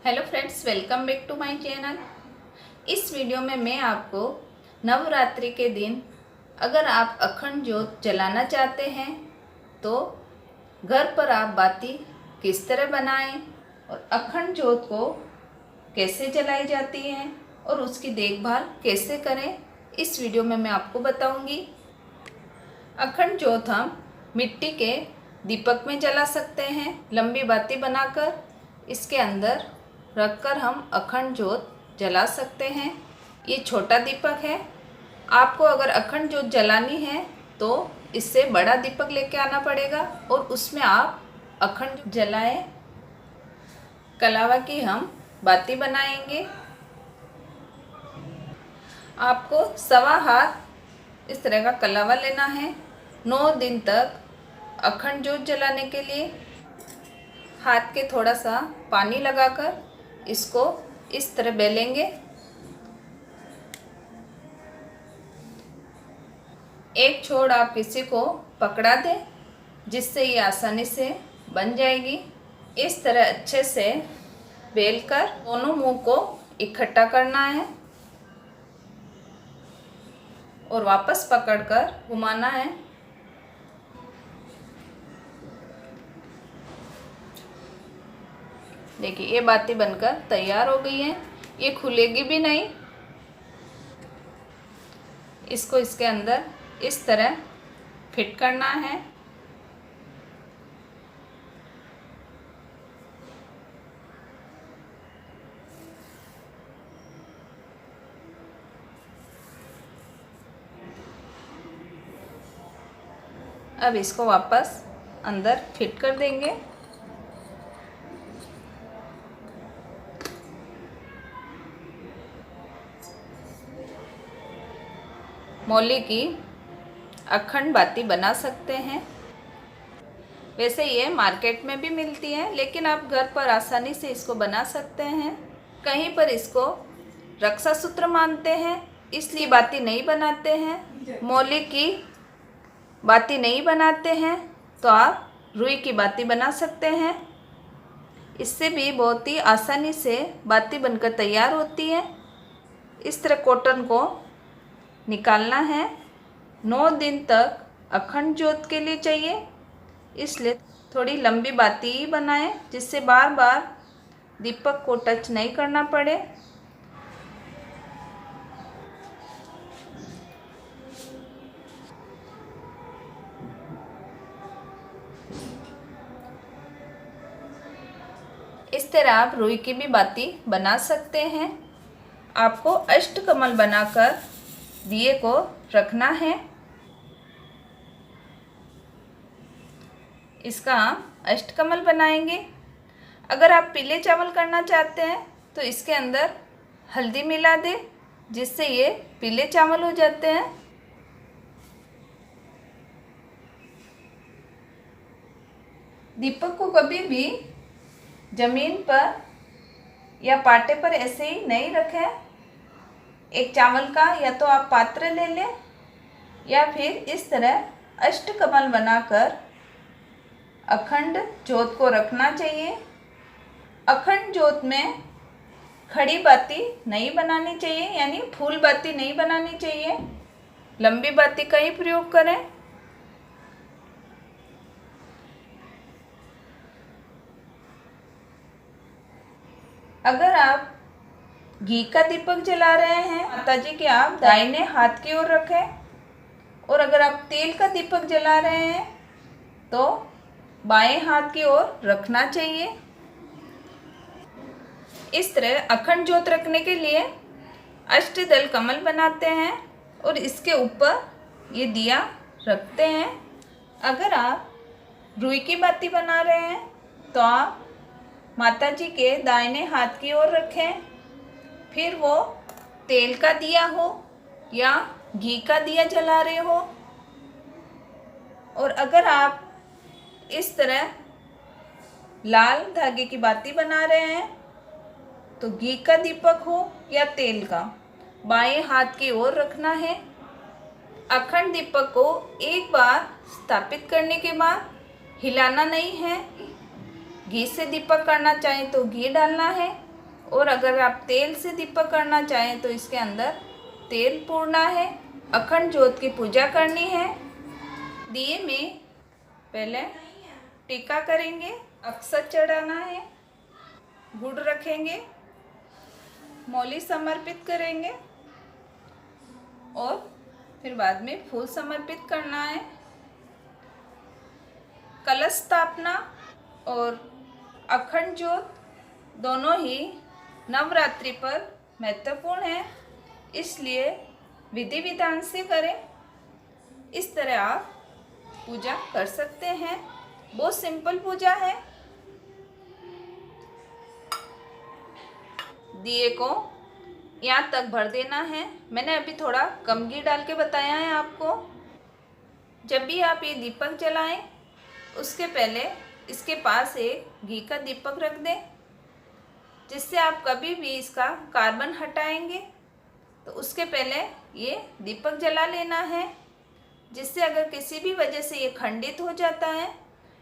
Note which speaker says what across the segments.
Speaker 1: Hello friends, welcome back to my channel. इस video में मैं आपको नवरात्रि के दिन अगर आप अखंड ज्योत जलाना चाहते हैं तो घर पर आप बाती किस तरह बनाएं और अखंड ज्योत को कैसे जलाई जाती है और उसकी देखभाल कैसे करें, इस वीडियो में मैं आपको बताऊंगी। अखंड ज्योत हम मिट्टी के दीपक में जला सकते हैं, लंबी बाती बनाकर इसके अंदर रखकर हम अखंड ज्योत जला सकते हैं। ये छोटा दीपक है। आपको अगर अखंड ज्योत जलानी है तो इससे बड़ा दीपक लेके आना पड़ेगा और उसमें आप अखंड जलाएं। कलावा की हम बाती बनाएंगे। आपको 1.25 हाथ इस तरह का कलावा लेना है। 9 दिन तक अखंड ज्योत जलाने के लिए हाथ के थोड़ा सा पानी लगाकर इसको इस तरह बेलेंगे। एक छोर आप किसी को पकड़ा दें जिससे ये आसानी से बन जाएगी। इस तरह अच्छे से बेलकर दोनों मुंह को इकट्ठा करना है और वापस पकड़कर घुमाना है। देखिए, ये बाती बनकर तैयार हो गई है। ये खुलेगी भी नहीं। इसको इसके अंदर इस तरह फिट करना है। अब इसको वापस अंदर फिट कर देंगे। मौली की अखंड बाती बना सकते हैं। वैसे ये मार्केट में भी मिलती है, लेकिन आप घर पर आसानी से इसको बना सकते हैं। कहीं पर इसको रक्षा सूत्र मानते हैं, इसलिए बाती नहीं बनाते हैं। मौली की बाती नहीं बनाते हैं तो आप रुई की बाती बना सकते हैं। इससे भी बहुत ही आसानी से बाती बनकर तैयार होती है। इस तरह कॉटन को निकालना है। 9 दिन तक अखंड ज्योत के लिए चाहिए, इसलिए थोड़ी लंबी बाती ही बनाएं जिससे बार बार दीपक को टच नहीं करना पड़े। इस तरह आप रुई की भी बाती बना सकते हैं। आपको अष्टकमल बनाकर दिए को रखना है। इसका हम अष्टकमल बनाएंगे। अगर आप पीले चावल करना चाहते हैं तो इसके अंदर हल्दी मिला दें जिससे ये पीले चावल हो जाते हैं। दीपक को कभी भी जमीन पर या पाटे पर ऐसे ही नहीं रखें। एक चावल का या तो आप पात्र ले लें या फिर इस तरह अष्टकमल बनाकर अखंड ज्योत को रखना चाहिए। अखंड ज्योत में खड़ी बाती नहीं बनानी चाहिए, यानी फूल बाती नहीं बनानी चाहिए। लंबी बाती का ही प्रयोग करें। अगर आप घी का दीपक जला रहे हैं माता जी के, आप दाहिने हाथ की ओर रखें और अगर आप तेल का दीपक जला रहे हैं तो बाएं हाथ की ओर रखना चाहिए। इस तरह अखंड ज्योत रखने के लिए अष्टदल कमल बनाते हैं और इसके ऊपर ये दिया रखते हैं। अगर आप रुई की बाती बना रहे हैं तो आप माता जी के दाहिने हाथ की ओर रखें, फिर वो तेल का दिया हो या घी का दिया जला रहे हो। और अगर आप इस तरह लाल धागे की बाती बना रहे हैं तो घी का दीपक हो या तेल का, बाएं हाथ की ओर रखना है। अखंड दीपक को एक बार स्थापित करने के बाद हिलाना नहीं है। घी से दीपक करना चाहें तो घी डालना है और अगर आप तेल से दीपक करना चाहें तो इसके अंदर तेल पूरना है। अखंड ज्योत की पूजा करनी है। दिए में पहले टीका करेंगे, अक्षत चढ़ाना है, गुड़ रखेंगे, मौली समर्पित करेंगे और फिर बाद में फूल समर्पित करना है। कलश स्थापना और अखंड ज्योत दोनों ही नवरात्रि पर महत्वपूर्ण है, इसलिए विधि विधान से करें। इस तरह आप पूजा कर सकते हैं। बहुत सिंपल पूजा है। दिए को यहाँ तक भर देना है। मैंने अभी थोड़ा कम घी डाल के बताया है आपको। जब भी आप ये दीपक जलाएं उसके पहले इसके पास एक घी का दीपक रख दें, जिससे आप कभी भी इसका कार्बन हटाएंगे तो उसके पहले ये दीपक जला लेना है, जिससे अगर किसी भी वजह से ये खंडित हो जाता है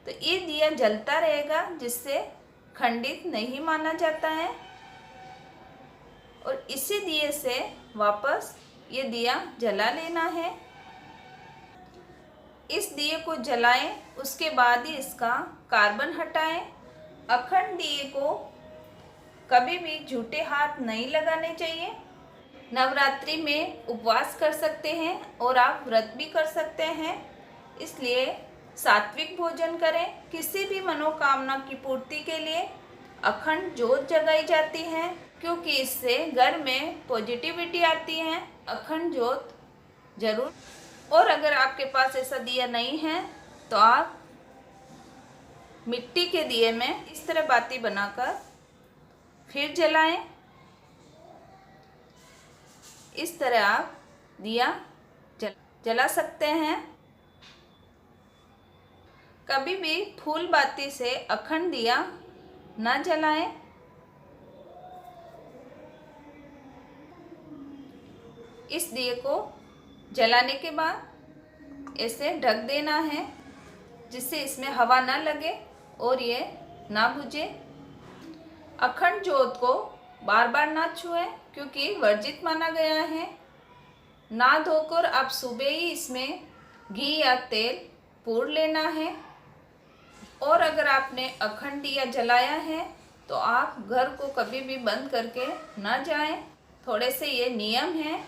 Speaker 1: तो ये दिया जलता रहेगा, जिससे खंडित नहीं माना जाता है। और इसी दिए से वापस ये दिया जला लेना है। इस दिए को जलाएं, उसके बाद ही इसका कार्बन हटाएं। अखंड दिए को कभी भी झूठे हाथ नहीं लगाने चाहिए। नवरात्रि में उपवास कर सकते हैं और आप व्रत भी कर सकते हैं, इसलिए सात्विक भोजन करें। किसी भी मनोकामना की पूर्ति के लिए अखंड ज्योत जगाई जाती है, क्योंकि इससे घर में पॉजिटिविटी आती है। अखंड ज्योत जरूर। और अगर आपके पास ऐसा दिया नहीं है तो आप मिट्टी के दिए में इस तरह बाती बनाकर फिर जलाएं। इस तरह आप दिया जला सकते हैं। कभी भी फूल बाती से अखंड दिया ना जलाएं। इस दिए को जलाने के बाद ऐसे ढक देना है, जिससे इसमें हवा ना लगे और ये ना बुझे। अखंड ज्योत को बार बार ना छुएं, क्योंकि वर्जित माना गया है। ना धोकर आप सुबह ही इसमें घी या तेल पूर लेना है। और अगर आपने अखंड दिया जलाया है तो आप घर को कभी भी बंद करके ना जाएं। थोड़े से ये नियम हैं,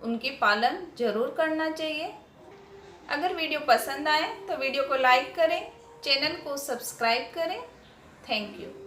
Speaker 1: उनकी पालन जरूर करना चाहिए। अगर वीडियो पसंद आए तो वीडियो को लाइक करें, चैनल को सब्सक्राइब करें। Thank you.